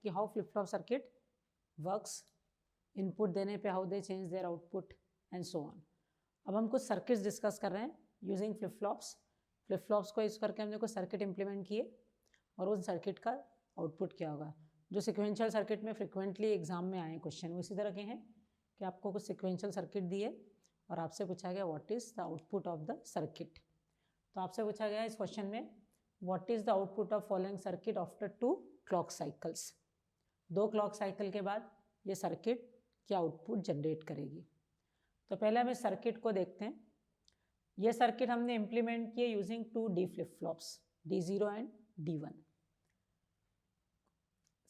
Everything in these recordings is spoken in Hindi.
कि how flip flop circuit works, input देने पे how they change their output and so on. अब हम कुछ सर्किट्स डिस्कस कर रहे हैं using flip flops. Flip flops को यूज़ करके हमने कुछ सर्किट इंप्लीमेंट किए और उन सर्किट का आउटपुट क्या होगा। जो सिक्वेंशियल सर्किट में फ्रिक्वेंटली एग्जाम में आए क्वेश्चन वो इसी तरह के हैं कि आपको कुछ सिक्वेंशियल सर्किट दिए और आपसे पूछा गया what is the output of the circuit. तो आपसे पूछा गया इस क्वेश्चन में what is the output of following circuit after 2 clock cycles. 2 clock cycle के बाद ये सर्किट क्या आउटपुट जनरेट करेगी। तो पहले हम इस सर्किट को देखते हैं। ये सर्किट हमने इम्प्लीमेंट किए using 2 D flip flops, D0 and D1।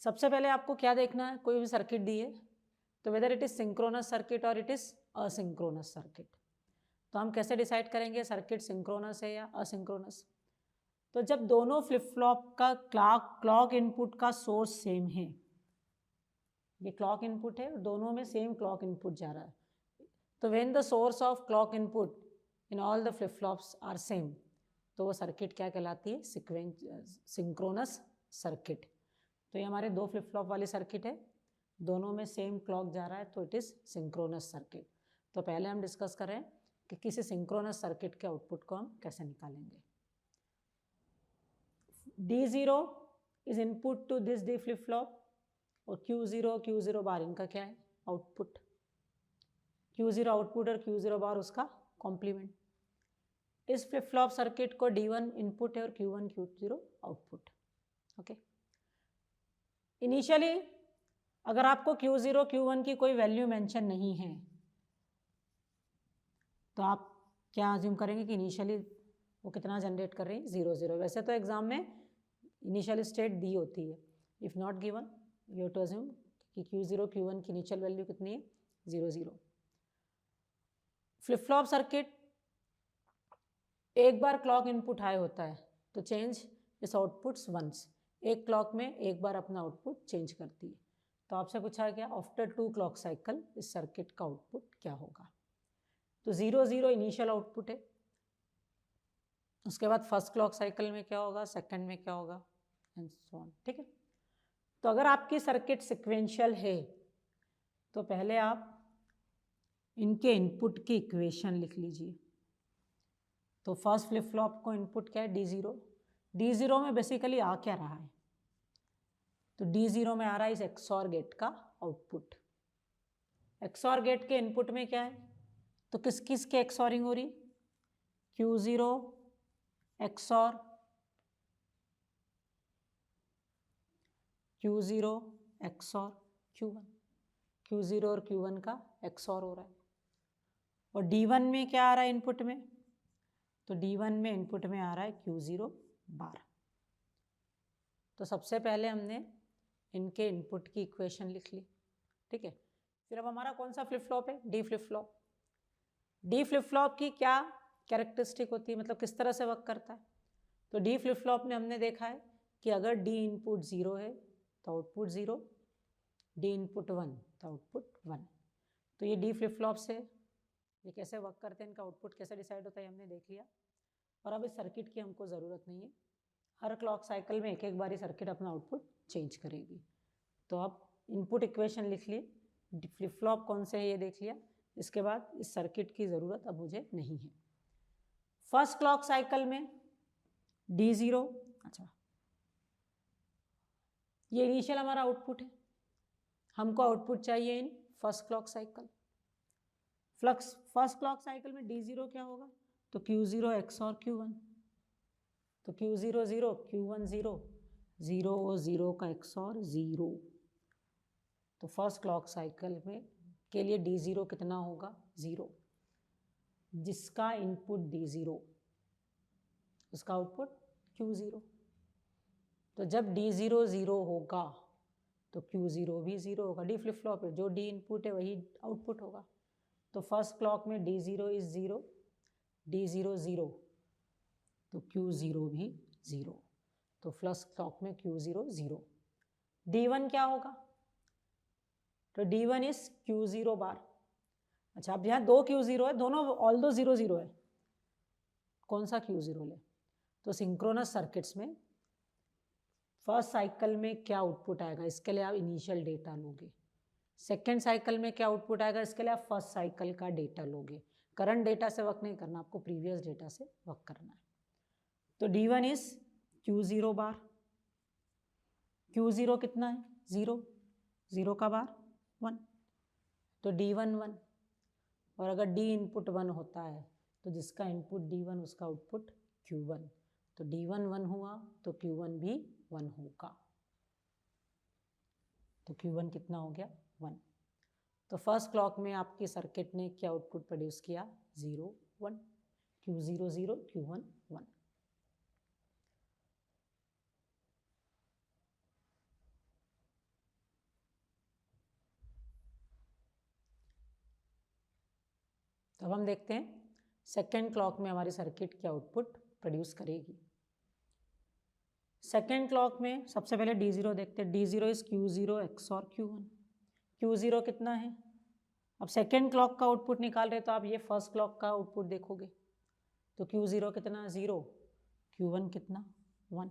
सबसे पहले आपको क्या देखना है, कोई भी सर्किट दी है तो whether it is synchronous circuit और इट इज असिंक्रोनस सर्किट। तो हम कैसे डिसाइड करेंगे सर्किट सिंक्रोनस है या असिंक्रोनस। तो जब दोनों फ्लिप फ्लॉप का क्लॉक इनपुट का सोर्स सेम है, ये क्लॉक इनपुट है और दोनों में सेम क्लॉक इनपुट जा रहा है, तो when the source of clock input in all the flip flops are same, तो वो सर्किट क्या कहलाती है, सिंक्रोनस सर्किट। तो ये हमारे 2 फ्लिप फ्लॉप वाली सर्किट है, दोनों में सेम क्लॉक जा रहा है, तो इट इज़ सिंक्रोनस सर्किट। तो पहले हम डिस्कस कर रहे हैं कि किसी सिंक्रोनस सर्किट के आउटपुट को हम कैसे निकालेंगे। D0 is input to this D flip flop और Q0 बार इनका क्या है, आउटपुट। Q0 आउटपुट और Q0 बार उसका कॉम्प्लीमेंट। इस फ्लिप फ्लॉप सर्किट को D1 इनपुट है और Q1 Q0 output. Okay, initially अगर आपको Q0 Q1 की कोई वैल्यू मेंशन नहीं है तो आप क्या अज्यूम करेंगे कि इनिशियली वो कितना जनरेट कर रही है, 0 0। वैसे तो एग्जाम में इनिशियल स्टेट दी होती है, if not given you have to assume कि Q0 Q1 की इनिशियल वैल्यू कितनी है, 0 0। फ्लिप फ्लॉप सर्किट एक बार क्लॉक इनपुट हाई होता है तो चेंज इस आउटपुट्स वंस, एक क्लॉक में एक बार अपना आउटपुट चेंज करती है। तो आपसे पूछा गया आफ्टर 2 क्लॉक साइकिल इस सर्किट का आउटपुट क्या होगा। तो 0 0 इनिशियल आउटपुट है, उसके बाद फर्स्ट क्लॉक साइकिल में क्या होगा, सेकंड में क्या होगा एंड सो ऑन। ठीक है, तो अगर आपकी सर्किट सिक्वेंशियल है तो पहले आप इनके इनपुट की इक्वेशन लिख लीजिए। तो फर्स्ट फ्लिप फ्लॉप को इनपुट क्या है, D0। D0 में बेसिकली आ क्या रहा है, तो D0 में आ रहा है इस XOR गेट का आउटपुट। XOR गेट के इनपुट में क्या है, तो किस किस के एक्सॉरिंग हो रही, Q0 XOR Q0 XOR Q1, Q0 और Q1 का XOR हो रहा है। और D1 में क्या आ रहा है इनपुट में, तो D1 में इनपुट में आ रहा है Q0 बार। तो सबसे पहले हमने इनके इनपुट की इक्वेशन लिख ली। ठीक है, फिर अब हमारा कौन सा फ्लिप फ्लॉप है, D flip flop. D flip flop की क्या कैरेक्टरिस्टिक होती है, मतलब किस तरह से वर्क करता है। तो D फ्लिप फ्लॉप में हमने देखा है कि अगर D इनपुट 0 है तो आउटपुट 0, D इनपुट 1 तो आउटपुट 1। तो ये D फ्लिप फ्लॉप से ये कैसे वर्क करते हैं, इनका आउटपुट कैसे डिसाइड होता है हमने देख लिया। और अब इस सर्किट की हमको ज़रूरत नहीं है, हर क्लॉक साइकिल में एक एक बार सर्किट अपना आउटपुट चेंज करेगी। तो अब इनपुट इक्वेशन लिख ली, फ्लिप फ्लॉप कौन से है ये देख लिया, इसके बाद इस सर्किट की ज़रूरत अब मुझे नहीं है। फर्स्ट क्लॉक साइकिल में D0, अच्छा ये इनिशियल हमारा आउटपुट है, हमको आउटपुट चाहिए in first clock cycle. First clock cycle में D0 क्या होगा, तो Q0 XOR Q1। तो Q0 0 Q1 0 0 और 0 का XOR 0। तो फर्स्ट क्लॉक साइकिल में के लिए D0 कितना होगा, 0। जिसका इनपुट D0 उसका आउटपुट Q0। तो जब D0 0 होगा तो Q0 भी 0 होगा। D फ्लिप फ्लॉप है, जो D इनपुट है वही आउटपुट होगा। तो फर्स्ट क्लॉक में D0 इज 0, D0 0 तो Q0 भी 0। तो फर्स्ट क्लॉक में Q0 0। D1 क्या होगा, तो D1 इज Q0 बार। अच्छा, अब यहाँ 2 Q0 है, दोनों ऑल दो 0 0 है, कौन सा Q0 ले। तो सिंक्रोनस सर्किट्स में फर्स्ट साइकिल में क्या आउटपुट आएगा, इसके लिए आप इनिशियल डेटा लोगे। सेकेंड साइकिल में क्या आउटपुट आएगा, इसके लिए आप फर्स्ट साइकिल का डेटा लोगे। करंट डेटा से वर्क नहीं करना, आपको प्रीवियस डेटा से वर्क करना है। तो D1 is Q0 bar, Q0 कितना है 0, 0 का बार 1, तो D1 1। और अगर D इनपुट 1 होता है तो जिसका इनपुट D1 उसका आउटपुट Q1, तो D1 1 हुआ तो Q1 भी 1 होगा, तो Q1 कितना हो गया 1। तो फर्स्ट क्लॉक में आपकी सर्किट ने क्या आउटपुट प्रोड्यूस किया 0 1, Q0 0, Q1 1। तो अब हम देखते हैं सेकेंड क्लॉक में हमारी सर्किट क्या आउटपुट प्रोड्यूस करेगी। सेकेंड क्लॉक में सबसे पहले D0 देखते हैं। D0 is Q0 XOR Q1। Q0 कितना है, अब सेकेंड क्लॉक का आउटपुट निकाल रहे तो आप ये फर्स्ट क्लॉक का आउटपुट देखोगे, तो Q0 कितना 0, Q1 कितना 1,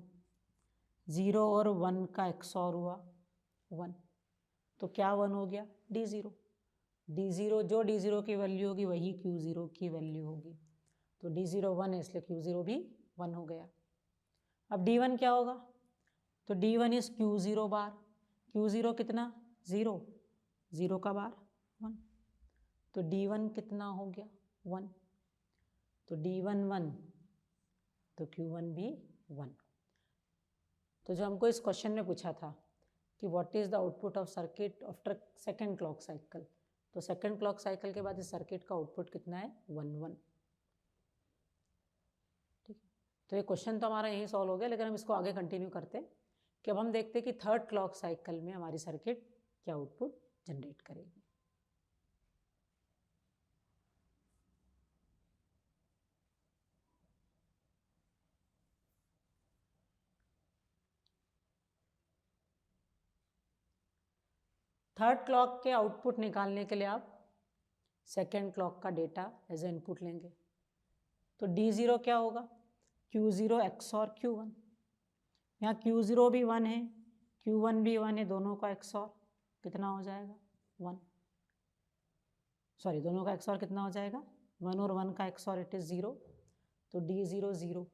0 और 1 का XOR हुआ 1, तो क्या 1 हो गया D0। D0 जो D0 की वैल्यू होगी वही Q0 की वैल्यू होगी, तो D0 1 है इसलिए Q0 भी 1 हो गया। अब D1 क्या होगा, तो D1 is Q0 bar, Q0 कितना 0, 0 का बार 1, तो D1 कितना हो गया 1, तो D1 1, तो Q1 भी 1। तो जो हमको इस क्वेश्चन में पूछा था कि what is the output of circuit after second clock cycle, तो सेकेंड क्लॉक साइकिल के बाद इस सर्किट का आउटपुट कितना है 1 1। ठीक है, तो ये क्वेश्चन तो हमारा यहीं सॉल्व हो गया, लेकिन हम इसको आगे कंटिन्यू करते हैं कि अब हम देखते हैं कि थर्ड क्लॉक साइकिल में हमारी सर्किट क्या आउटपुट जनरेट करेगी। थर्ड क्लॉक के आउटपुट निकालने के लिए आप सेकेंड क्लॉक का डेटा एज ए इनपुट लेंगे, तो D0 क्या होगा Q0 XOR Q1। यहाँ Q0 भी 1 है, Q1 भी 1 है, दोनों का XOR कितना हो जाएगा 1, सॉरी दोनों का XOR कितना हो जाएगा 1 और 1 का XOR इट इज 0, तो D0 0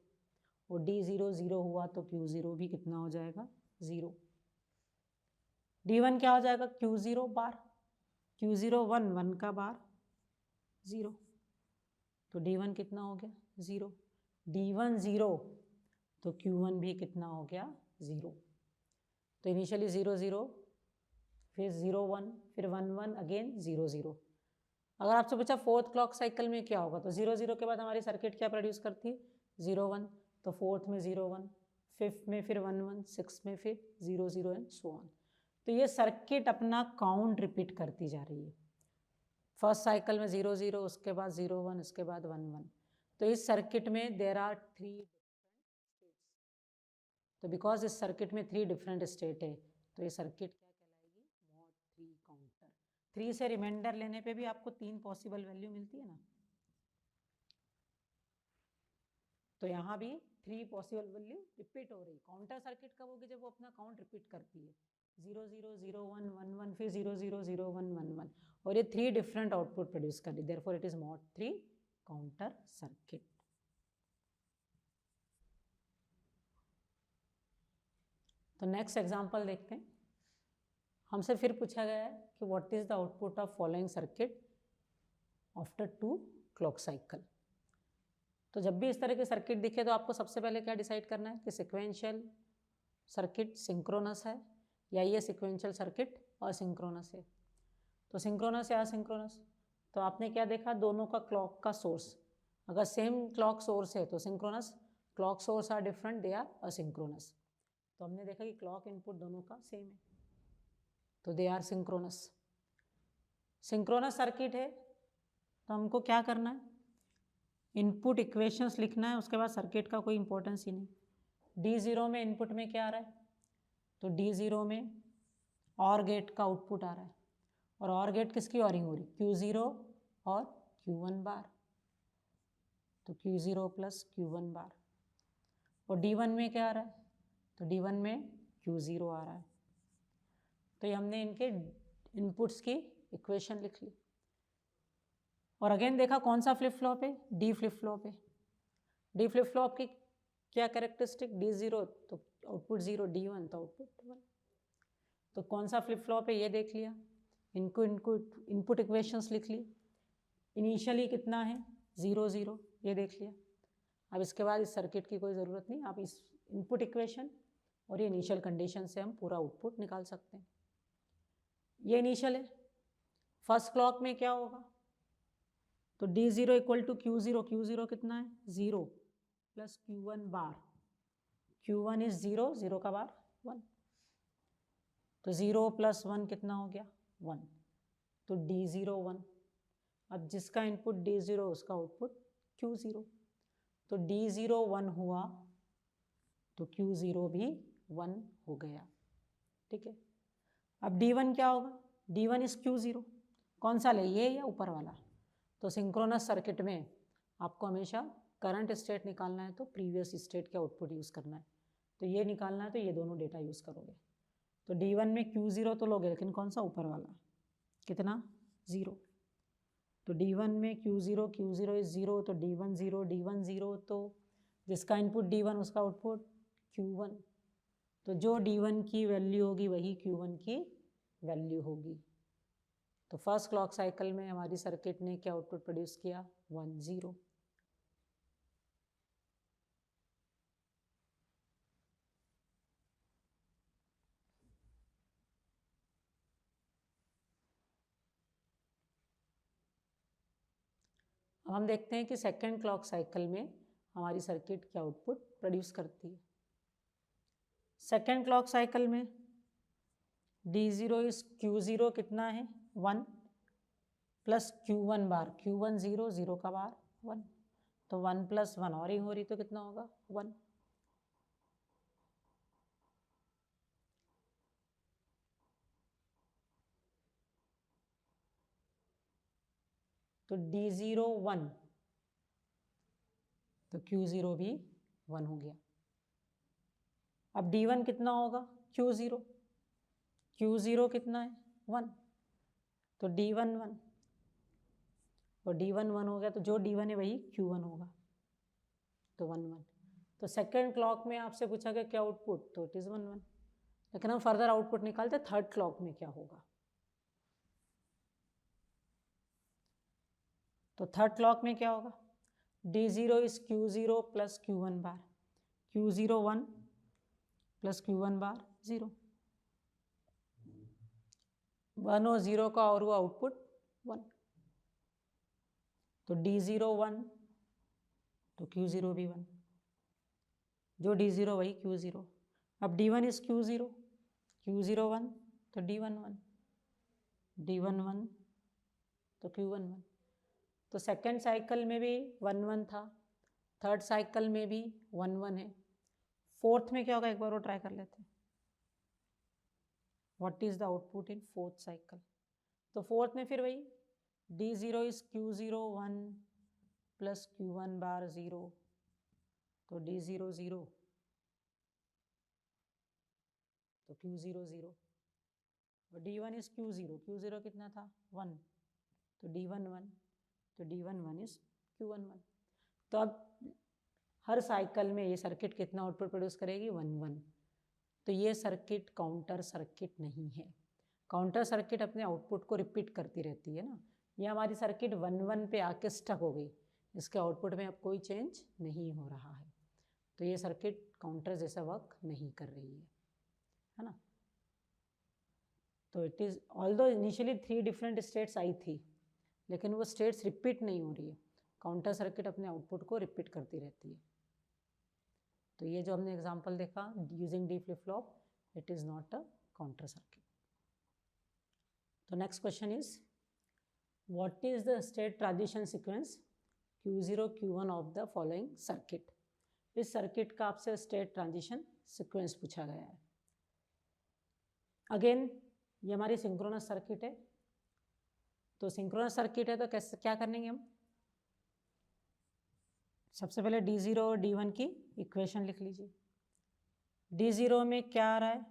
और D0 0 हुआ तो Q0 भी कितना हो जाएगा 0। D1 क्या हो जाएगा Q0 बार, Q0 1, 1 का बार 0, तो D1 कितना हो गया 0, D1 0, तो Q1 भी कितना हो गया 0। तो इनिशियली 0 0, फिर 0 1, फिर 1 1, अगेन 0 0। अगर आपसे पूछा फोर्थ क्लॉक साइकिल में क्या होगा, तो 0 0 के बाद हमारी सर्किट क्या प्रोड्यूस करती है 0 1, तो फोर्थ में 0 1, फिफ्थ में फिर 1 1, सिक्स में फिर 0 0 एंड सो ऑन। तो ये सर्किट अपना काउंट रिपीट करती जा रही है। फर्स्ट साइकिल में 0 0, उसके बाद 0 1, उसके बाद 1 1। तो इस सर्किट में देयर आर 3 डिफरेंट स्टेट्स, तो बिकॉज इस सर्किट में 3 डिफरेंट स्टेट है, तो ये सर्किट क्या कहलाएगी मॉड 3 काउंटर। 3 से रिमाइंडर लेने पे भी आपको 3 पॉसिबल वैल्यू मिलती है ना, तो यहाँ भी 3 पॉसिबल वैल्यू रिपीट हो रही। काउंटर सर्किट कब होगी, जब वो अपना काउंट रिपीट करती है 0 0 0 1 1 1, फिर 0 0 0 1 1 1, और ये 3 डिफरेंट आउटपुट प्रोड्यूस कर रही, therefore it is mod 3 counter circuit. तो नेक्स्ट एग्जांपल देखते हैं। हमसे फिर पूछा गया है कि what is the output of following circuit after 2 clock cycle. तो जब भी इस तरह के सर्किट दिखे तो आपको सबसे पहले क्या डिसाइड करना है कि सिक्वेंशियल सर्किट सिंक्रोनस है या ये सिक्वेंशियल सर्किट असिंक्रोनस है। तो सिंक्रोनस या असिंक्रोनस, तो आपने क्या देखा, दोनों का क्लॉक का सोर्स अगर सेम क्लॉक सोर्स है तो synchronous, clock source are different they are asynchronous. तो हमने देखा कि क्लॉक इनपुट दोनों का सेम है, तो they are synchronous. Synchronous circuit है तो हमको क्या करना है, इनपुट इक्वेशंस लिखना है, उसके बाद सर्किट का कोई इंपॉर्टेंस ही नहीं। D0 में इनपुट में क्या आ रहा है, तो D0 में OR गेट का आउटपुट आ रहा है, और OR गेट किसकी ऑरिंग हो रही, Q0 और Q1 बार, तो Q0 प्लस Q1 बार। और D1 में क्या आ रहा है, तो D1 में Q0 आ रहा है। तो ये हमने इनके इनपुट्स की इक्वेशन लिख ली। और अगेन देखा कौन सा फ्लिप फ्लॉप है, डी फ्लिप फ्लॉप है। डी फ्लिप फ्लॉप की क्या कैरेक्टरिस्टिक, D0 तो आउटपुट 0, D1 तो आउटपुट 1। तो कौन सा फ्लिप फ्लॉप है ये देख लिया, इनको इनपुट इक्वेशंस लिख ली। इनिशियली कितना है 0 0, ये देख लिया। अब इसके बाद इस सर्किट की कोई ज़रूरत नहीं, आप इस इनपुट इक्वेशन और ये इनिशियल कंडीशन से हम पूरा आउटपुट निकाल सकते हैं। ये इनिशियल है। फर्स्ट क्लॉक में क्या होगा, तो D0 equal to Q0, Q0 कितना है 0 plus Q1 bar, Q1 is 0, 0 का बार 1, तो 0 प्लस 1 कितना हो गया 1, तो D0 1। अब जिसका इनपुट D0 उसका आउटपुट Q0, तो D0 1 हुआ तो Q0 भी 1 हो गया। ठीक है, अब D1 क्या होगा, D1 इज Q0, कौन सा ले, ये या ऊपर वाला। तो सिंक्रोनस सर्किट में आपको हमेशा करंट स्टेट निकालना है तो प्रीवियस स्टेट के आउटपुट यूज़ करना है, तो ये निकालना है तो ये दोनों डेटा यूज़ करोगे। तो D1 में Q0 तो लोगे, लेकिन कौन सा ऊपर वाला, कितना 0, तो D1 में Q0 इज 0, तो D1 0, D1 0, तो जिसका इनपुट D1 उसका आउटपुट Q1, तो जो D1 की वैल्यू होगी वही Q1 की वैल्यू होगी। तो फर्स्ट क्लॉक साइकिल में हमारी सर्किट ने क्या आउटपुट प्रोड्यूस किया 1 0। अब हम देखते हैं कि सेकेंड क्लॉक साइकिल में हमारी सर्किट क्या आउटपुट प्रोड्यूस करती है। सेकेंड क्लॉक साइकिल में D0 इज Q0 कितना है 1 प्लस Q1 बार, Q1 0, 0 का बार 1, तो 1 प्लस 1 और ही हो रही तो कितना होगा 1। तो D0 1, तो Q0 भी 1 हो गया। अब D1 कितना होगा Q0, Q0 कितना है 1, तो D1 1, और D1 1 हो गया, तो जो D1 है वही Q1 होगा, तो 1 1। तो सेकेंड क्लॉक में आपसे पूछा गया क्या आउटपुट, तो इट इज़ 1 1। लेकिन हम फर्दर आउटपुट निकालते थर्ड क्लॉक में क्या होगा। तो थर्ड क्लॉक में क्या होगा, D0 is Q0 plus Q1 bar, Q0 1 plus Q1 बार 0, 1 और 0 का और हुआ आउटपुट 1, तो D0 1, तो Q0 भी 1, जो D0 वही Q0। अब D1 इज Q0, Q0 1, तो D1 1, D1 1, तो Q1 1। तो सेकेंड साइकिल में भी 1 1 था, थर्ड साइकिल में भी 1 1 है। फोर्थ में क्या होगा एक बार वो ट्राई कर लेते हैं, what is the output in fourth cycle. तो फोर्थ में फिर वही D0 is Q0 1 plus Q1 बार 0, तो D0 0, तो Q0 0, और D1 इज Q0, Q0 कितना था 1, तो D1 1, तो D1 1 इज Q1 1। तो अब हर साइकिल में ये सर्किट कितना आउटपुट प्रोड्यूस करेगी 1 1। तो ये सर्किट काउंटर सर्किट नहीं है। काउंटर सर्किट अपने आउटपुट को रिपीट करती रहती है ना, ये हमारी सर्किट 1 1 पे आके स्टक हो गई, इसके आउटपुट में अब कोई चेंज नहीं हो रहा है, तो ये सर्किट काउंटर जैसा वर्क नहीं कर रही है ना। तो it is although initially 3 different states आई थी, लेकिन वो स्टेट्स रिपीट नहीं हो रही है, काउंटर सर्किट अपने आउटपुट को रिपीट करती रहती है। तो ये जो हमने एग्जांपल देखा using D flip flop, it is not a counter circuit. तो next question is what is the state transition sequence Q0 Q1 of the following circuit. इस सर्किट का आपसे स्टेट ट्रांजिशन सीक्वेंस पूछा गया है। अगेन ये हमारी सिंक्रोनस सर्किट है, तो सिंक्रोनस सर्किट है तो कैसे क्या करेंगे हम, सबसे पहले D0 और D1 की इक्वेशन लिख लीजिए। D0 में क्या आ रहा है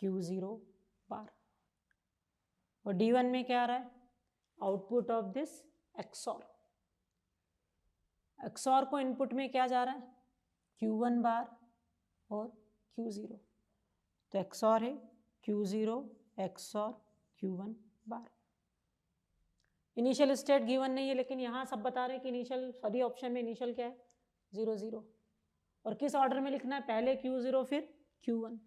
Q0 बार। और D1 में क्या आ रहा है, output of this XOR। XOR को इनपुट में क्या जा रहा है, Q1 बार और Q0। तो XOR है Q0 XOR Q1 बार। इनिशियल स्टेट गिवन नहीं है, लेकिन यहाँ सब बता रहे हैं कि इनिशियल, सभी ऑप्शन में इनिशियल क्या है, 0 0। और किस ऑर्डर में लिखना है, पहले Q0 फिर Q1।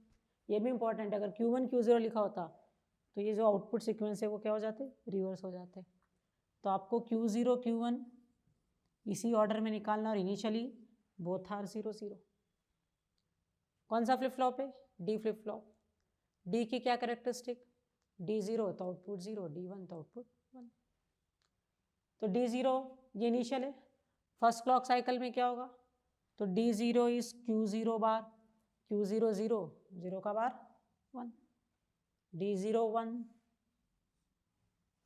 ये भी इंपॉर्टेंट है, अगर Q1 Q0 लिखा होता तो ये जो आउटपुट सीक्वेंस है वो क्या हो जाते, रिवर्स हो जाते। तो आपको Q0 Q1 इसी ऑर्डर में निकालना, और इनिशियली बोथ आर 0 0। कौन सा फ्लिप फ्लॉप है, डी फ्लिप फ्लॉप। डी की क्या कैरेक्टरिस्टिक, D0 तो आउटपुट 0, D1 तो आउटपुट 1। तो D0 ये इनिशियल है, फर्स्ट क्लॉक साइकिल में क्या होगा, तो D0 is Q0 bar, Q0 0, 0 का बार 1, D0 1।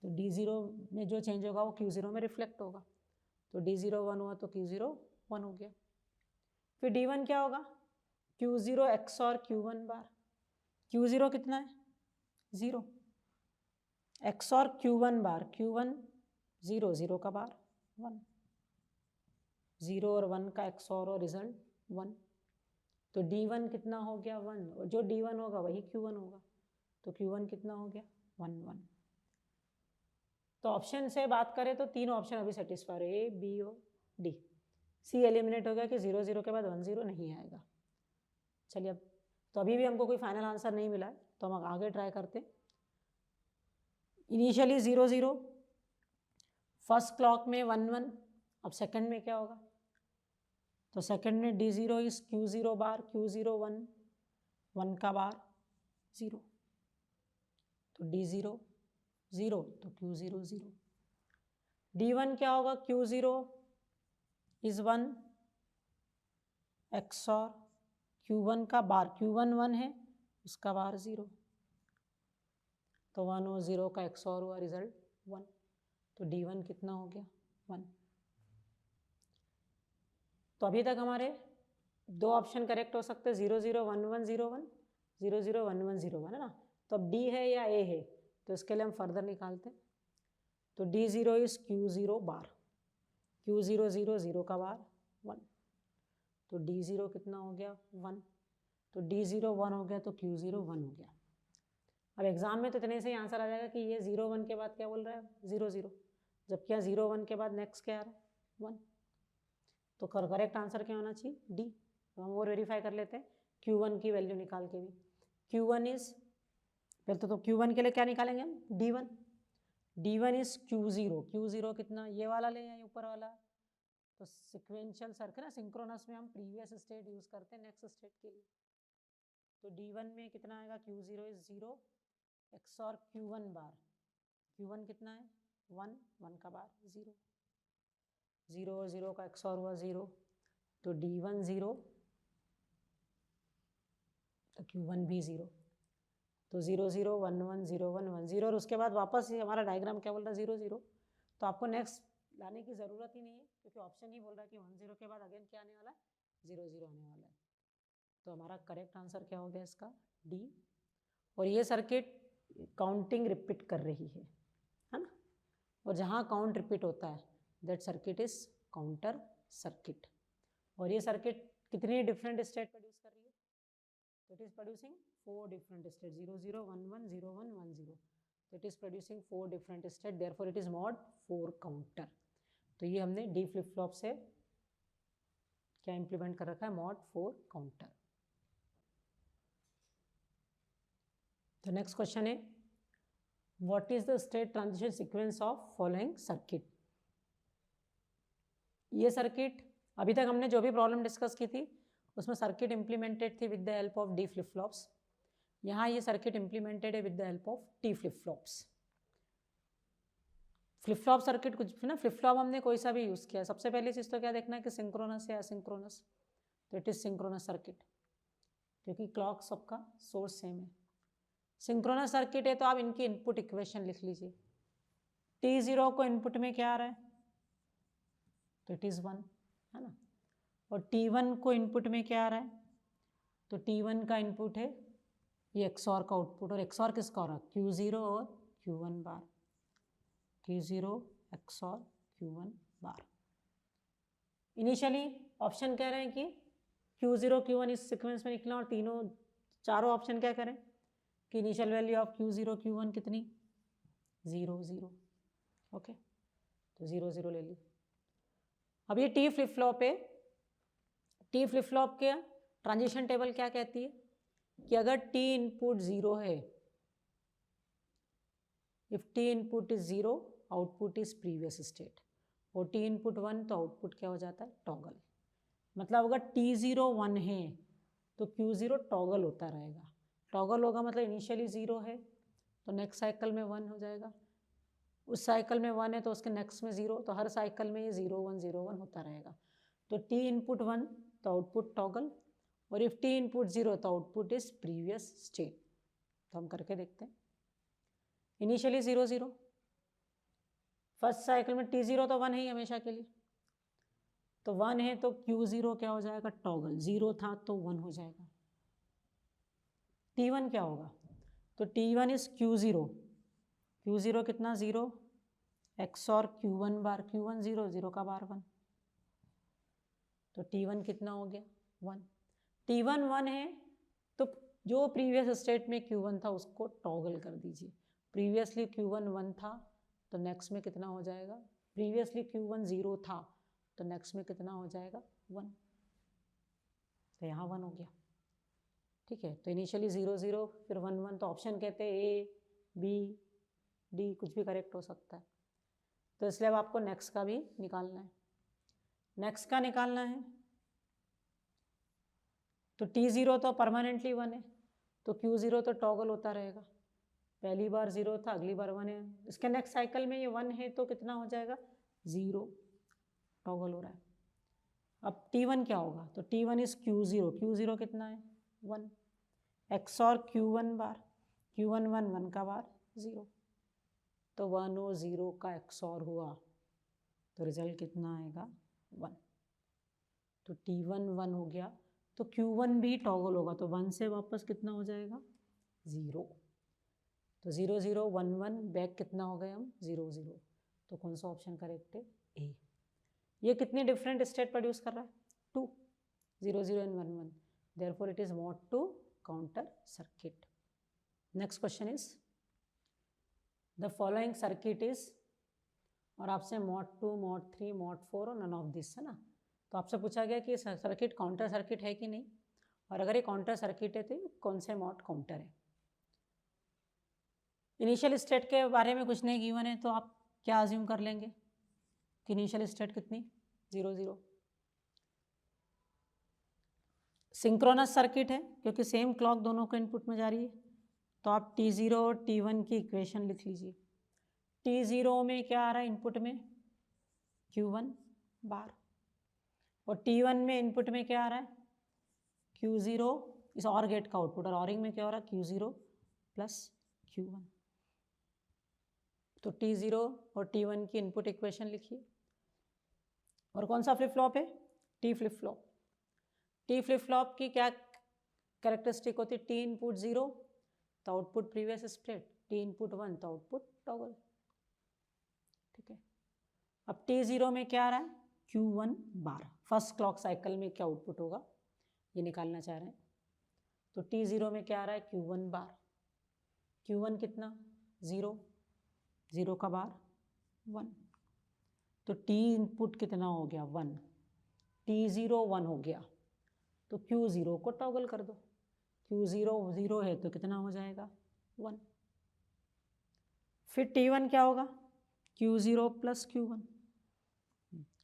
तो D0 में जो चेंज होगा वो Q0 में रिफ्लेक्ट होगा। तो D0 1 हुआ तो Q0 1 हो गया। फिर D1 क्या होगा, Q0 XOR Q1 बार। Q0 कितना है, 0, XOR Q1 बार, Q1 0, 0 का बार 1, 0 और 1 का XOR और रिजल्ट 1। तो D1 कितना हो गया, 1, और जो D1 होगा वही Q1 होगा। तो Q1 कितना हो गया, 1 1। तो ऑप्शन से बात करें तो तीन ऑप्शन अभी सेटिस्फाई हो, A B और D। C एलिमिनेट हो गया कि 0 0 के बाद 1 0 नहीं आएगा। चलिए, अब तो अभी भी हमको कोई फाइनल आंसर नहीं मिला है, तो हम आगे ट्राई करते हैं। इनिशियली 0 0, फर्स्ट क्लॉक में 1 1। अब सेकंड में क्या होगा, तो सेकंड में D0 is Q0 bar, Q0 1, 1 का बार 0। तो D0 0 तो Q0 0। D1 क्या होगा, Q0 इज 1 XOR Q1 का बार, Q1 1 है, उसका बार 0। तो 1 और 0 का XOR हुआ, रिजल्ट 1। तो D1 कितना हो गया, 1। तो अभी तक हमारे दो ऑप्शन करेक्ट हो सकते हैं, 0 0 1 1 0 1, 0 0 1 1 0 1, है ना। तो अब D है या A है, तो इसके लिए हम फर्दर निकालते हैं। तो D0 is Q0 bar, Q0 0, 0 का बार 1। तो D0 कितना हो गया, 1। तो D0 1 हो गया, तो Q0 1 हो गया। अब एग्जाम में तो इतने से ही आंसर आ जाएगा कि ये 0 1 के बाद क्या बोल रहा है, 0 0, जबकि यहाँ 0 1 के बाद नेक्स्ट क्या आ रहा है, 1। तो करेक्ट आंसर क्या होना चाहिए, डी। तो हम और वेरीफाई कर लेते हैं Q1 की वैल्यू निकाल के भी। Q1 इज, पहले तो Q1 के लिए क्या निकालेंगे हम, D1। D1 is Q0, Q0 कितना, ये वाला ले या ऊपर वाला। तो सिक्वेंशियल सर्किट ना, सिंक्रोनस में हम प्रीवियस स्टेट यूज करते हैं नेक्स्ट स्टेट के लिए। तो D1 में कितना आएगा, Q0 is 0 XOR Q1 bar. Q1 कितना है, 1, 1 का बार 0, 0 और 0 का XOR हुआ 0। तो D1 0, तो Q1 भी 0। तो 0 0 1 1 0 1 1 0, और उसके बाद वापस ही हमारा डायग्राम क्या बोल रहा है, 0 0। तो आपको नेक्स्ट लाने की ज़रूरत ही नहीं है, क्योंकि ऑप्शन ही बोल रहा है कि 1 0 के बाद अगेन क्या आने वाला है, 0 0 आने वाला है। तो हमारा करेक्ट आंसर क्या हो गया इसका, डी। और ये सर्किट काउंटिंग रिपीट कर रही है ना। और जहाँ काउंट रिपीट होता है that circuit is counter circuit. और ये सर्किट कितनी डिफरेंट स्टेट प्रोड्यूस कर रही है, तो it is producing 4 different state, 0 0 1 1 0 1 1 0। तो it is producing 4 different state, therefore it is mod 4 counter. तो ये हमने डी फ्लिप फ्लॉप से क्या इंप्लीमेंट कर रखा है, मॉड 4 काउंटर। तो नेक्स्ट क्वेश्चन है, what is the state transition sequence of following circuit. ये सर्किट अभी तक हमने जो भी प्रॉब्लम डिस्कस की थी उसमें सर्किट इंप्लीमेंटेड थी with the help of D flip flops. यहाँ ये सर्किट इंप्लीमेंटेड है with the help of T flip flops. Flip flop circuit कुछ ना, फ्लिप फ्लॉप हमने कोई सा भी यूज़ किया, सबसे पहली चीज़ तो क्या देखना है कि सिंक्रोनस या असिंक्रोनस। तो इट इज सिंक्रोनस सर्किट, क्योंकि क्लॉक सबका सोर्स सेम है। सिंक्रोनस सर्किट है तो आप इनकी इनपुट इक्वेशन लिख लीजिए। T0 को इनपुट में क्या आ रहा है, तो इट इज़ 1, है ना। और T1 को इनपुट में क्या आ रहा है, तो T1 का इनपुट है ये XOR का आउटपुट, और XOR किसका हो रहा है? Q0 और Q1 बार, Q0 XOR Q1 बार। इनिशियली ऑप्शन कह रहे हैं कि Q0 Q1 इस सीक्वेंस में निकला, और चारों ऑप्शन क्या करें कि initial value of Q0 Q1 कितनी? 0 0। ओके, तो 0 0 ले ली। अब ये टी फ्लिप फ्लॉप है, टी फ्लिप फ्लॉप के ट्रांजिशन टेबल क्या कहती है कि अगर टी इनपुट 0 है, if T input is 0 output is previous state, और टी इनपुट 1 तो आउटपुट क्या हो जाता है? टॉगल। मतलब अगर T0 1 है तो Q0 टॉगल होता रहेगा। टॉगल होगा मतलब इनिशियली 0 है तो नेक्स्ट साइकिल में 1 हो जाएगा, उस साइकिल में 1 है तो उसके नेक्स्ट में 0, तो हर साइकिल में ये 0 1 होता रहेगा। तो T इनपुट 1 तो आउटपुट टॉगल, और इफ T इनपुट 0 तो आउटपुट इज प्रीवियस स्टेट। तो हम करके देखते हैं। इनिशियली 0 0, फर्स्ट साइकिल में T0 तो 1 है ही हमेशा के लिए, तो 1 है तो Q0 क्या हो जाएगा? टॉगल। 0 था तो 1 हो जाएगा। T1 क्या होगा? तो T1 इज Q0, Q0 कितना? 0 XOR Q1 बार, Q1 0 0 का बार 1, तो T1 कितना हो गया? 1। T1 1 है तो जो प्रीवियस स्टेट में Q1 था उसको टॉगल कर दीजिए। प्रीवियसली Q1 1 था तो नेक्स्ट में कितना हो जाएगा? प्रीवियसली Q1 0 था तो नेक्स्ट में कितना हो जाएगा? 1। तो यहाँ 1 हो गया। ठीक है, तो इनिशियली 0 0 फिर 1 1, तो ऑप्शन कहते हैं A B D कुछ भी करेक्ट हो सकता है। तो इसलिए अब आपको नेक्स्ट का भी निकालना है। नेक्स्ट का निकालना है तो T0 तो परमानेंटली 1 है तो Q0 तो टॉगल होता रहेगा। पहली बार 0 था, अगली बार 1 है, इसके नेक्स्ट साइकिल में ये 1 है तो कितना हो जाएगा? 0, टॉगल हो रहा है। अब T1 क्या होगा? तो T1 इज Q0, Q0 कितना है? 1 XOR Q1 बार, Q1 1 1 का बार 0, तो 1 और 0 का XOR हुआ तो रिजल्ट कितना आएगा? 1। तो T1 1 हो गया तो Q1 भी टॉगल होगा, तो 1 से वापस कितना हो जाएगा? 0। तो 0 0 1 1 बैक कितना हो गए हम? 0 0। तो कौन सा ऑप्शन करेक्ट है? ए। ये कितनी डिफरेंट स्टेट प्रोड्यूस कर रहा है? 2, 0 0 and 1 1, therefore it is mod 2 counter circuit. Next question is the following circuit is, और आपसे mod 2 mod 3 mod 4 और नन ऑफ दिस है ना, तो आपसे पूछा गया कि सर्किट काउंटर सर्किट है कि नहीं, और अगर ये काउंटर सर्किट है तो कौन से मॉड काउंटर है। इनिशियल स्टेट के बारे में कुछ नहीं गिवन है तो आप क्या अज्यूम कर लेंगे कि इनिशियल स्टेट कितनी? 0 0। सिंक्रोनस सर्किट है क्योंकि सेम क्लॉक दोनों को इनपुट में जा रही है, तो आप T0 और T1 की इक्वेशन लिख लीजिए। T0 में क्या आ रहा है इनपुट में? Q1 बार, और T1 में इनपुट में क्या आ रहा है? Q0, इस और गेट का आउटपुट, और ऑरिंग में क्या हो रहा है? Q0 plus Q1। तो T0 और T1 की इनपुट इक्वेशन लिखिए। और कौन सा फ्लिप फ्लॉप है? T flip flop. T flip flop की क्या कैरेक्टरिस्टिक होती है? टी इनपुट 0 तो output previous state, T input 1 तो आउटपुट टॉगल। ठीक है, अब T0 में क्या आ रहा है? Q1 बार, फर्स्ट क्लॉक साइकिल में क्या आउटपुट होगा ये निकालना चाह रहे हैं। तो T0 में क्या आ रहा है? Q1 बार, Q1 कितना? 0, 0 का बार 1, तो T इनपुट कितना हो गया? 1, T0 1 हो गया तो Q0 को टॉगल कर दो, Q0 0 है तो कितना हो जाएगा? 1। फिर T1 क्या होगा? Q0 प्लस Q1,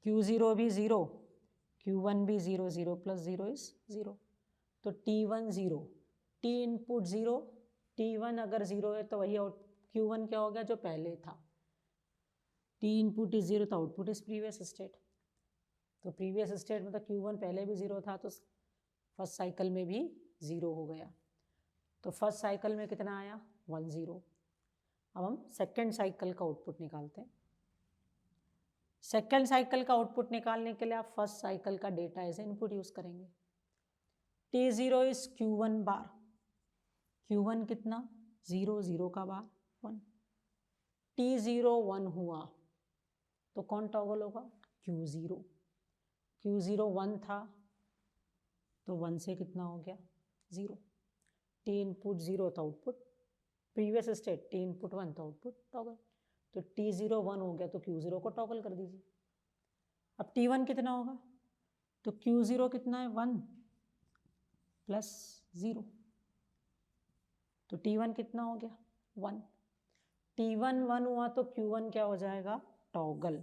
Q0 भी 0, Q1 भी 0, 0 प्लस 0 इज 0, तो T1 0, T इनपुट 0, T1 अगर 0 है तो वही आउट, Q1 क्या हो गया? जो पहले था। T इनपुट इज 0 तो आउटपुट इज प्रीवियस स्टेट, तो प्रीवियस स्टेट मतलब Q1 पहले भी 0 था तो फर्स्ट साइकिल में भी 0 हो गया, तो फर्स्ट साइकिल में कितना आया? 1 0। अब हम सेकेंड साइकिल का आउटपुट निकालते हैं। सेकेंड साइकिल का आउटपुट निकालने के लिए आप फर्स्ट साइकिल का डेटा एज इनपुट यूज करेंगे। T0 is Q1 bar, Q1 कितना 0, 0 का बार 1, T0 1 हुआ तो कौन टॉगल होगा Q0, Q0 1 था तो 1 से कितना हो गया 0, T इनपुट 0 तो output previous state, T input 1 तो आउटपुट टॉगल, तो T0 1 हो गया तो Q0 को टॉगल कर दीजिए। अब T1 कितना होगा तो Q0 कितना है 1 प्लस 0, तो T1 कितना हो गया 1, T1 1 हुआ तो Q1 क्या हो जाएगा टॉगल,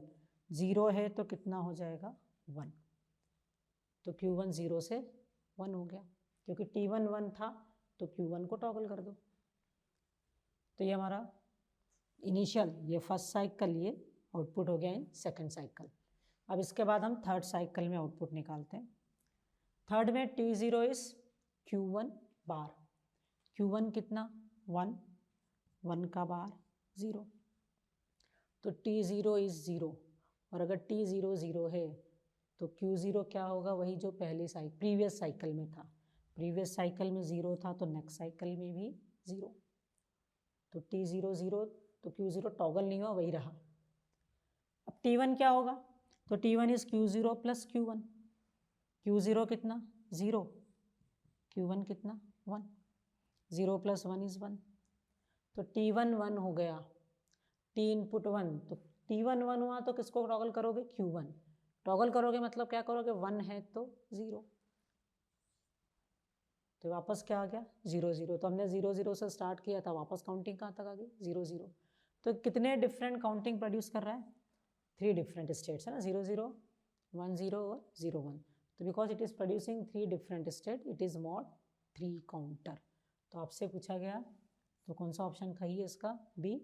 0 है तो कितना हो जाएगा 1, तो Q1 0 से 1 हो गया क्योंकि T1 1 था तो Q1 को टॉगल कर दो। तो ये हमारा इनिशियल ये फर्स्ट साइकिल ये आउटपुट हो गया इन सेकंड साइकिल। अब इसके बाद हम थर्ड साइकिल में आउटपुट निकालते हैं। थर्ड में T0 is Q1 bar, Q1 कितना 1, 1 का बार 0, तो T0 इज 0, और अगर T0 0 है तो Q0 क्या होगा वही जो पहली प्रीवियस साइकिल में था, प्रीवियस साइकिल में 0 था तो नेक्स्ट साइकिल में भी 0, तो T0 0 तो Q0 टॉगल नहीं हुआ वही रहा। अब T1 क्या होगा तो T1 is Q0 plus Q1, Q0 कितना 0, Q1 कितना 1, 0 प्लस 1 इज 1, तो T1 1 हो गया, T इनपुट 1, तो T1 1 हुआ तो किसको टॉगल करोगे Q1, टॉगल करोगे मतलब क्या करोगे 1 है तो 0, तो वापस क्या आ गया 0 0, तो हमने 0 0 से स्टार्ट किया था, वापस काउंटिंग कहाँ तक आ गई 0 0, तो कितने डिफरेंट काउंटिंग प्रोड्यूस कर रहा है 3 डिफरेंट स्टेट्स है ना, 0 0 1 0 और 0 1, तो because it is producing 3 different state it is mod 3 counter. तो आपसे पूछा गया तो कौन सा ऑप्शन सही है इसका बी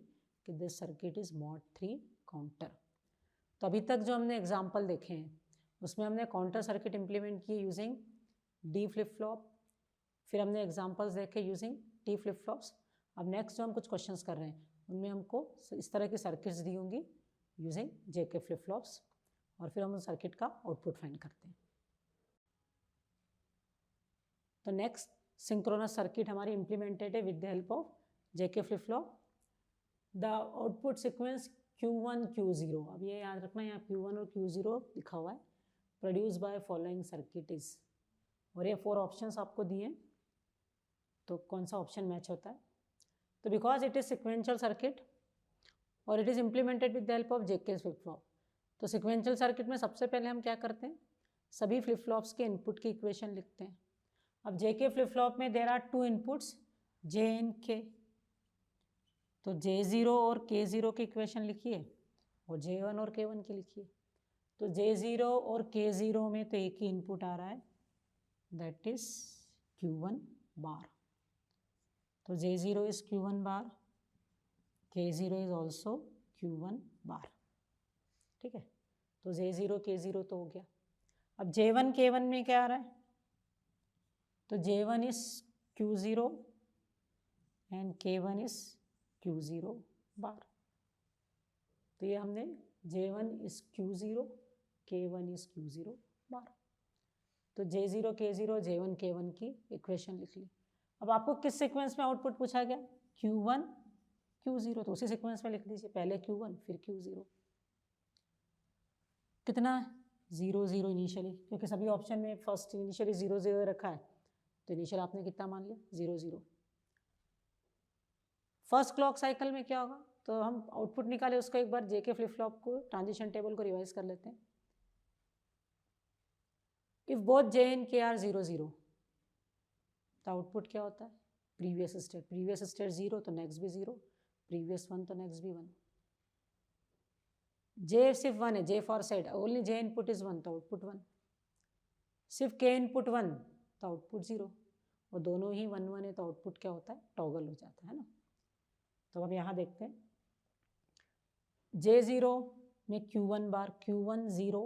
कि this circuit is mod 3 counter. तो अभी तक जो हमने एग्जाम्पल देखे हैं उसमें हमने काउंटर सर्किट इंप्लीमेंट किए यूजिंग डी फ्लिप फ्लॉप, फिर हमने एग्जाम्पल्स देखे यूजिंग टी फ्लिप फ्लॉप्स। अब नेक्स्ट जो हम कुछ क्वेश्चंस कर रहे हैं उनमें हमको इस तरह की सर्किट्स दी होंगी यूजिंग जेके फ्लिप फ्लॉप्स, और फिर हम उस सर्किट का आउटपुट फाइंड करते हैं। तो नेक्स्ट सिंक्रोनस सर्किट हमारी इंप्लीमेंटेड है with the help of JK flip flop. The output sequence Q1 Q0, अब ये याद रखना यहाँ Q1 और Q0 लिखा हुआ है, produce by following circuit is, और ये 4 ऑप्शंस आपको दिए हैं तो कौन सा ऑप्शन मैच होता है, तो because it is sequential circuit और it is implemented with the help of JK flip flop. तो सिक्वेंशियल सर्किट में सबसे पहले हम क्या करते हैं सभी फ्लिप फ्लॉप्स के इनपुट की इक्वेशन लिखते हैं। अब जेके फ्लिप फ्लॉप में there are 2 inputs J and K, तो J0 और K0 की इक्वेशन लिखिए और J1 और K1 की लिखिए। तो J0 और K0 में तो एक ही इनपुट आ रहा है दैट इज Q1 बार, तो J0 is Q1 bar, K0 is also Q1 बार, ठीक है। तो J0 K0 तो हो गया। अब J1 K1 में क्या आ रहा है तो J1 is Q0 and K1 is Q0 बार, तो ये हमने J1 is Q0 K1 is Q0 बार, तो J0 K0 J1 K1 की इक्वेशन लिख ली। अब आपको किस सीक्वेंस में आउटपुट पूछा गया Q1 Q0, तो उसी सीक्वेंस में लिख दीजिए, पहले Q1 फिर Q0। कितना है 0 0 इनिशियली, क्योंकि सभी ऑप्शन में फर्स्ट इनिशियली 0 0 रखा है तो इनिशियल आपने कितना मान लिया 0 0। फर्स्ट क्लॉक साइकिल में क्या होगा तो हम आउटपुट निकाले उसको एक बार जेके फ्लिप फ्लॉप को ट्रांजिशन टेबल को रिवाइज कर लेते हैं। इफ बोथ जे एंड के आर 0 0 तो आउटपुट क्या होता है प्रीवियस स्टेट 0 तो नेक्स्ट भी 0, प्रीवियस 1 तो नेक्स्ट भी 1। जे सिर्फ 1 है, J for set only J input is 1 तो आउटपुट 1, सिर्फ के इनपुट 1 तो आउटपुट 0, और दोनों ही 1 1 है तो आउटपुट क्या होता है टॉगल हो जाता है ना। तो अब यहाँ देखते हैं J0 में Q1 बार, Q1 0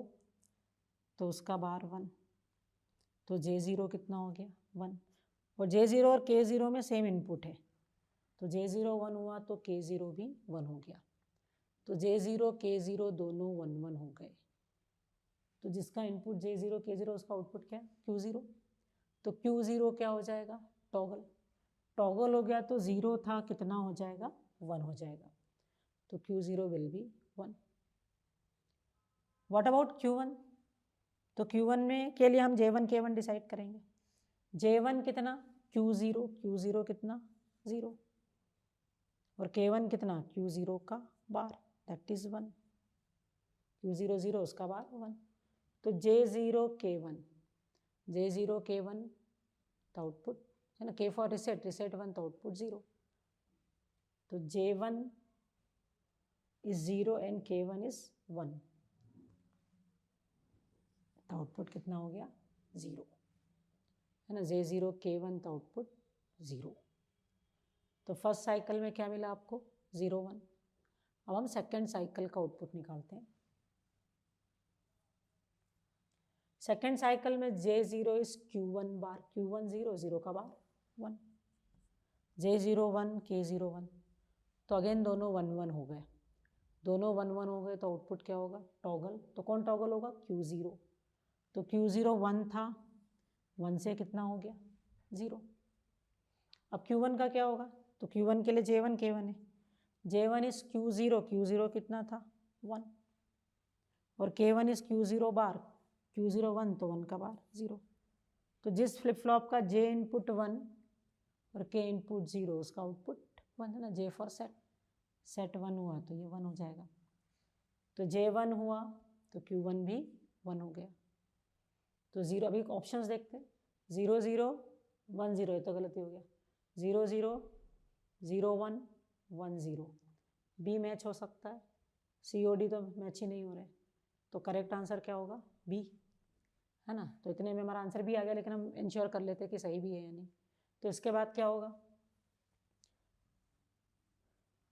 तो उसका बार 1, तो J0 कितना हो गया 1, और J0 और K0 में सेम इनपुट है तो J0 1 हुआ तो K0 भी 1 हो गया, तो J0 K0 दोनों 1 1 हो गए, तो जिसका इनपुट J0 K0 उसका आउटपुट क्या है Q0, तो Q0 क्या हो जाएगा टॉगल, टॉगल हो गया तो 0 था, कितना हो जाएगा, 1 हो जाएगा, तो Q0 will be 1। What about Q1? तो Q1 में के लिए हम J1 K1 डिसाइड करेंगे। J1 कितना, Q0 कितना 0, और K1 कितना, Q0 का बार, दैट इज 1, Q0 0 उसका बार 1, तो J0 K1 तो आउटपुट है ना, K फॉर रिसेट 1 तो आउटपुट 0, तो J1 is 0 and K1 is 1, तो आउटपुट कितना हो गया, 0 है ना, J0 K1 तो आउटपुट 0। तो फर्स्ट साइकिल में क्या मिला आपको, 0 1। अब हम सेकेंड साइकिल का आउटपुट निकालते हैं। सेकेंड साइकिल में J0 is Q1 bar, Q1 0 0 का बार 1, J0 1 K0 1, तो अगेन दोनों 1 1 हो गए, दोनों 1 1 हो गए, तो आउटपुट क्या होगा, टॉगल, तो कौन टॉगल होगा, Q0, तो Q0 1 था, 1 से कितना हो गया, 0। अब Q1 का क्या होगा, तो Q1 के लिए J1 K1 है, J1 इज Q0 कितना था, 1, और K1 is Q0 bar, Q0 1 तो 1 का बार 0, तो जिस फ्लिप फ्लॉप का J इनपुट 1 और K इनपुट 0 उसका आउटपुट 1 है ना, J फॉर सेट 1 हुआ तो ये 1 हो जाएगा, तो J1 हुआ तो Q1 भी 1 हो गया, तो 0, अभी ऑप्शंस देखते हैं, 0 0 1 0, ये तो गलती हो गया, 0 0 0 1 1 0, बी मैच हो सकता है, COD तो मैच ही नहीं हो रहे, तो करेक्ट आंसर क्या होगा, बी है ना। तो इतने में हमारा आंसर भी आ गया, लेकिन हम इंश्योर कर लेते कि सही भी है या नहीं। तो इसके बाद क्या होगा,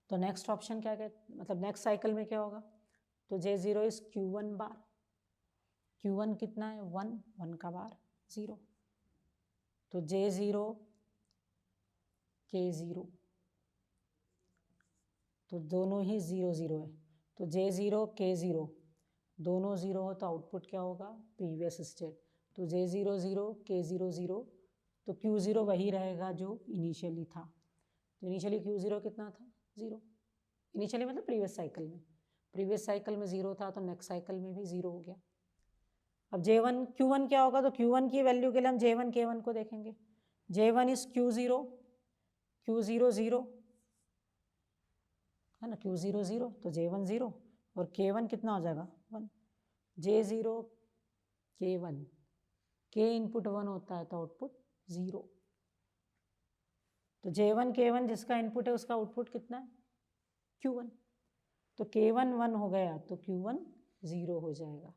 तो नेक्स्ट ऑप्शन क्या कहते, मतलब नेक्स्ट साइकिल में क्या होगा, तो J0 is Q1 bar, Q1 कितना है, 1 1 का बार 0, तो J0 K0, तो दोनों ही 0 0 है, तो J0 K0 दोनों 0 हो तो आउटपुट क्या होगा, प्रीवियस स्टेट, तो J0 0 K0 0, तो Q0 वही रहेगा जो इनिशियली था, तो इनिशियली Q0 कितना था, 0, इनिशियली मतलब प्रीवियस साइकिल में 0 था, तो नेक्स्ट साइकिल में भी 0 हो गया। अब J1 Q1 क्या होगा, तो Q1 की वैल्यू के लिए हम J1 K1 को देखेंगे, J1 इज Q0 0 है ना, Q0 0, तो J1 0, और K1 कितना हो जाएगा, 1, J0 K1, K इनपुट 1 होता है तो आउटपुट 0, तो J1 K1 जिसका इनपुट है उसका आउटपुट कितना है, Q1, तो K1 1 हो गया तो Q1 0 हो जाएगा,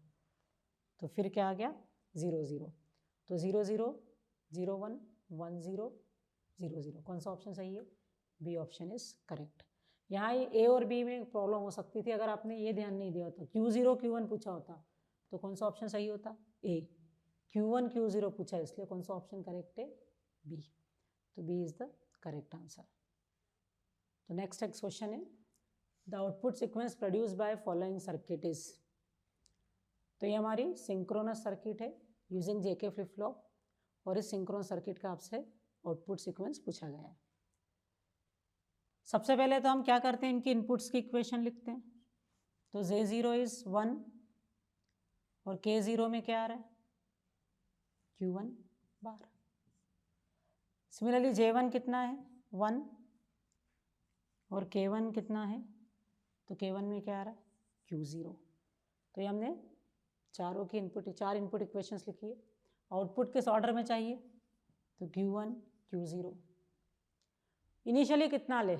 तो फिर क्या आ गया, 0 0, तो 0 0 0 1 1 0 0 0, कौन सा ऑप्शन सही है, बी ऑप्शन इज करेक्ट। यहाँ ए और बी में प्रॉब्लम हो सकती थी अगर आपने ये ध्यान नहीं दिया होता, Q0 Q1 पूछा होता तो कौन सा ऑप्शन सही होता, ए, Q1 Q0 पूछा इसलिए कौन सा ऑप्शन करेक्ट है, बी, तो B is the correct answer. तो नेक्स्ट क्वेश्चन है, the output sequence produce by following circuit is, तो ये हमारी सिंक्रोनस सर्किट है यूजिंग जेके फ्लिप फ्लॉप, और इस सिंक्रोनस सर्किट का आपसे आउटपुट सीक्वेंस पूछा गया है। सबसे पहले तो हम क्या करते हैं, इनकी इनपुट्स की इक्वेशन लिखते हैं, तो J0 इज 1 और K0 में क्या आ रहा है, Q1 बार, सिमिलरली J1 कितना है, 1 और K1 कितना है, तो K1 में क्या आ रहा है, Q0, तो ये हमने चारों की चार इनपुट इक्वेशंस लिखी है। आउटपुट किस ऑर्डर में चाहिए, तो Q1 Q0, इनिशियली कितना ले,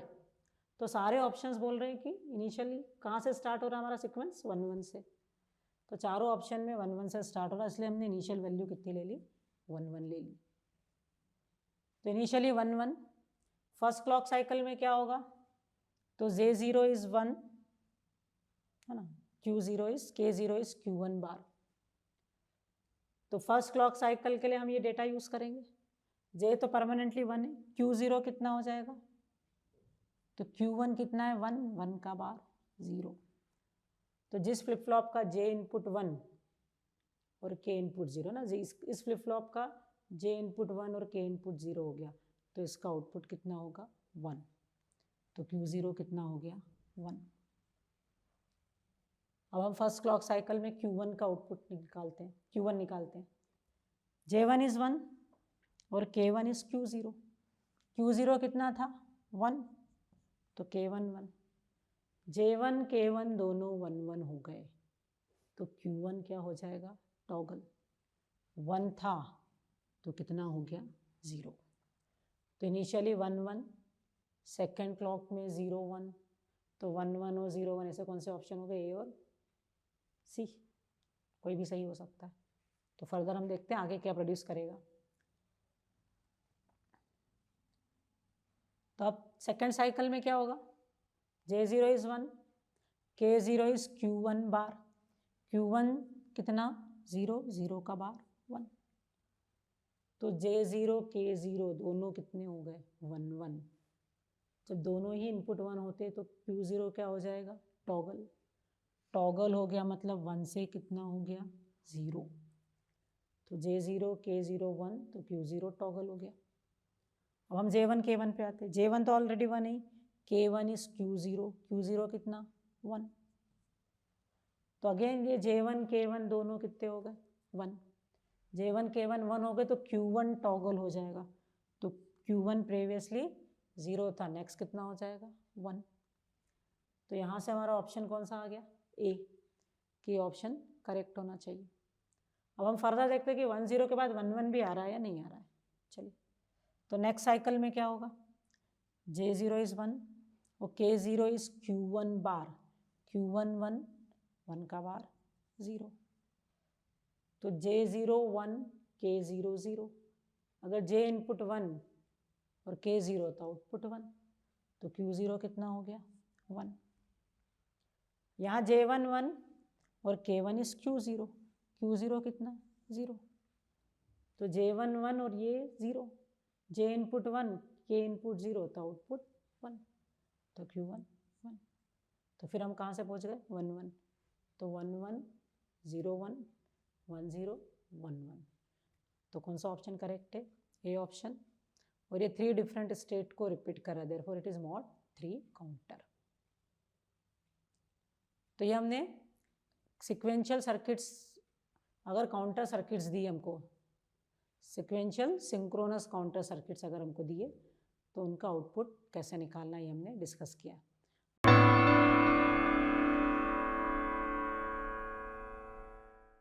तो सारे ऑप्शंस बोल रहे हैं कि इनिशियली कहाँ से स्टार्ट हो रहा है हमारा सीक्वेंस, 1 1 से, तो चारों ऑप्शन में 1 1 से स्टार्ट हो रहा है, इसलिए हमने इनिशियल वैल्यू कितनी ले ली, 1 1 ले ली, तो इनिशियली 1 1। फर्स्ट क्लॉक साइकिल में क्या होगा, तो J0 इज 1 है ना, Q0 is K0 is Q1 बार, तो फर्स्ट क्लॉक साइकिल के लिए हम ये डेटा यूज करेंगे, J तो परमानेंटली 1 है, Q0 कितना हो जाएगा, तो Q1 कितना है, 1 1 का बार 0, तो जिस फ्लिप फ्लॉप का J इनपुट 1 और K इनपुट 0 ना, इस फ्लिप फ्लॉप का J इनपुट 1 और K इनपुट 0 हो गया, तो इसका आउटपुट कितना होगा 1, तो Q0 कितना हो गया 1। अब हम फर्स्ट क्लॉक साइकिल में Q1 का आउटपुट निकालते हैं, Q1 निकालते हैं। J1 इज 1 और K1 इज Q0। Q0 कितना था 1, तो K1 1। J1 K1 दोनों 1 1 हो गए, तो Q1 क्या हो जाएगा टॉगल। 1 था तो कितना हो गया 0। तो इनिशियली 1 1, सेकेंड क्लॉक में 0 1, तो 1 1 और 0 1 ऐसे कौन से ऑप्शन हो गए, ए और सी, कोई भी सही हो सकता है। तो फर्दर हम देखते हैं आगे क्या प्रोड्यूस करेगा। तो अब सेकेंड साइकिल में क्या होगा, J0 is 1, K0 is Q1 bar, Q1 कितना 0, 0 का बार 1, तो J0 K0 दोनों कितने हो गए 1 1। जब दोनों ही इनपुट 1 होते तो Q0 क्या हो जाएगा टॉगल। टॉगल हो गया मतलब 1 से कितना हो गया 0, तो J0 K0 1, तो Q0 टॉगल हो गया। अब हम J1 K1 पे आते हैं। J1 तो already 1 he, K1 is Q0, Q0 कितना 1, तो अगेन ये J1 K1 दोनों कितने हो गए 1। J1 K1 1 हो गए तो Q1 टॉगल हो जाएगा, तो Q1 प्रीवियसली 0 था, नेक्स्ट कितना हो जाएगा 1। तो यहाँ से हमारा ऑप्शन कौन सा आ गया ए, कि ऑप्शन करेक्ट होना चाहिए। अब हम फर्दर देखते हैं कि 1 0 के बाद 1 1 भी आ रहा है या नहीं आ रहा है। चलिए, तो नेक्स्ट साइकिल में क्या होगा, J0 इज 1 और K0 is Q1 bar, Q1 1, 1 का बार 0, तो J0 1 K0 0। अगर J इनपुट 1 और K0 तो आउटपुट 1, तो Q0 कितना हो गया 1। यहाँ J1 1 और K1 इज Q0, Q0 कितना 0, तो J1 1 और ये 0, J इनपुट 1 K इनपुट 0 तो आउटपुट 1, तो Q1 1। तो फिर हम कहाँ से पहुँच गए 1 1, तो 1 1 0 1 1 0 1 1, तो कौन सा ऑप्शन करेक्ट है ए ऑप्शन। और ये 3 डिफरेंट स्टेट को रिपीट कर रहा है, therefore it is mod 3 counter. तो ये हमने सिक्वेंशियल सर्किट्स, अगर काउंटर सर्किट्स दिए हमको, सिक्वेंशियल सिंक्रोनस काउंटर सर्किट्स अगर हमको दिए तो उनका आउटपुट कैसे निकालना ये हमने डिस्कस किया।